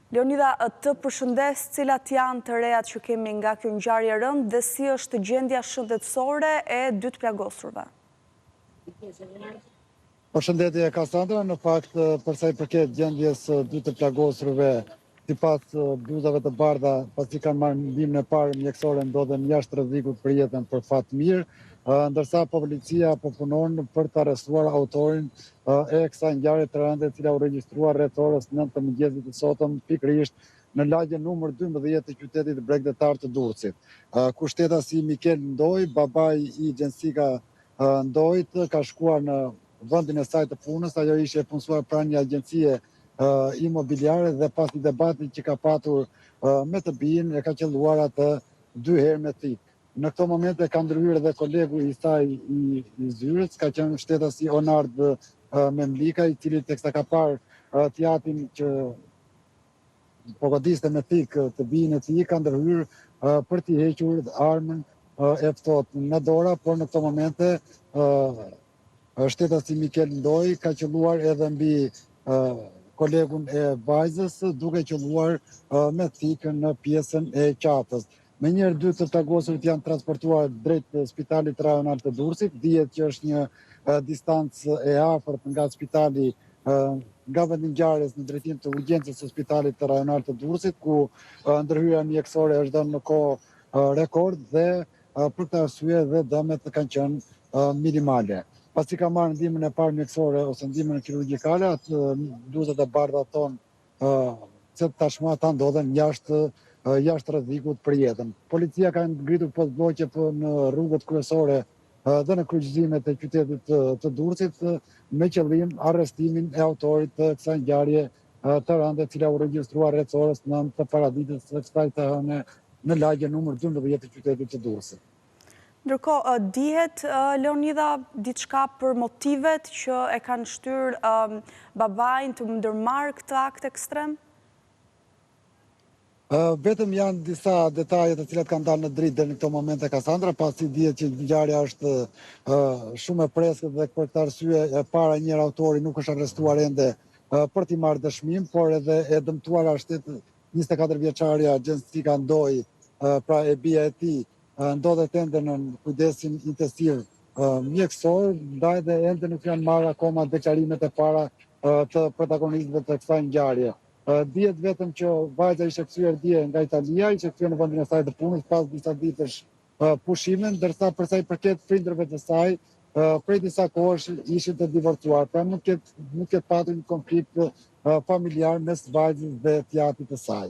Leonida, të përshëndes cilat janë të rejat që kemi nga kjo ngjarje e rëndë dhe si është gjendja shëndetësore e dy të plagosurve? Përshëndetje Kassandra, në fakt përsa i përket gjendjes dy të plagosurve sipas bluzave të bardha, pasi kanë marrë ndihmën e parë mjekësore, ndodhen jashtë rrezikut për jetën për fat mirë, ndërsa policia po punon për të arrestuar autorin e kësaj ngjarje të rënde, e cila u regjistrua rreth orës 9 të mëngjesit të sotëm, pikërisht në lagjen numër 12 të qytetit bregdetar të Durrësit. Kushtetas i Mikel Ndoj, babai i Gjensika Ndojt, ka shkuar në vendin e saj të punës. Ajo ishte punësuar pranë një agjencie imobiliare dhe pas një debati që ka patur me të bijin, e ka qelluar atë 2 herë me thik. Në këto momente ka ndërhyrë edhe kolegu i saj i zyrës, ka qenë shtetasi Onard Memlika, i cili teksa ka parë tjatin që po godiste me thik të bijin e tij, ka ndërhyrë për t'i hequr armën e ftohtë në dora, por në këto momente shtetasi Mikel Ndoj ka qelluar edhe mbi kolegun e vajzës, duke qelluar me thikë në pjesën e qafës. Menjëherë dy të plagosurit janë transportuar drejt spitalit rajonal të Durrësit. Dihet që është një distancë e afërt nga spitali, nga vendi i ngjarjes në drejtim të urgjencës së spitalit rajonal të Durrësit, ku ndërhyrja mjekësore është dhënë në kohë rekord dhe për këtë arsye dhe dëmet kanë qenë minimale. Pasi ka marrë ndihmën e parë mjekësore ose ndihmën kirurgjikale, atë bluzat e bardha tonë që tashmë ata ndodhen jashtë rrezikut për jetën. Policia ka ngritur postblloqe në rrugët kryesore dhe në kryqëzimet e qytetit të Durrësit me qëllim arrestimin e autorit të kësaj ngjarje të rënde, e cila u regjistrua rreth orës 9 të paraditës së kësaj të hëne në lagjen numër 12 të qytetit të Durrësit. Ndërkohë, dihet, Leonida, diçka për motivet që e kanë shtyrë babain të ndërmarrë këtë akt ekstrem? Vetëm janë disa detaje të cilat kanë dalë në dritë deri në këto momente, Kassandra, pasi dihet që ngjarja është shumë e preskët dhe për këtë arsye e para njëherë autori nuk është arrestuar ende për t'i marrë dëshmim, por edhe e dëmtuara është 24 vjeçaria Gjensika Ndoj, pra e bia e tij, ndodhet ende në kujdesin intensiv mjekësor, ndaj dhe ende nuk janë marrë akoma deklarimet e para të protagonistëve të kësaj ngjarje. Dihet vetëm që vajza ishte kthyer dje nga Italia, ishte kthyer në vendin e saj të punës pas disa ditësh pushime, ndërsa për sa i përket prindërve të saj, prej disa kohësh ishin të divorcuar, pra nuk ketë patur një konflikt familjar mes vajzës dhe tjatit të saj.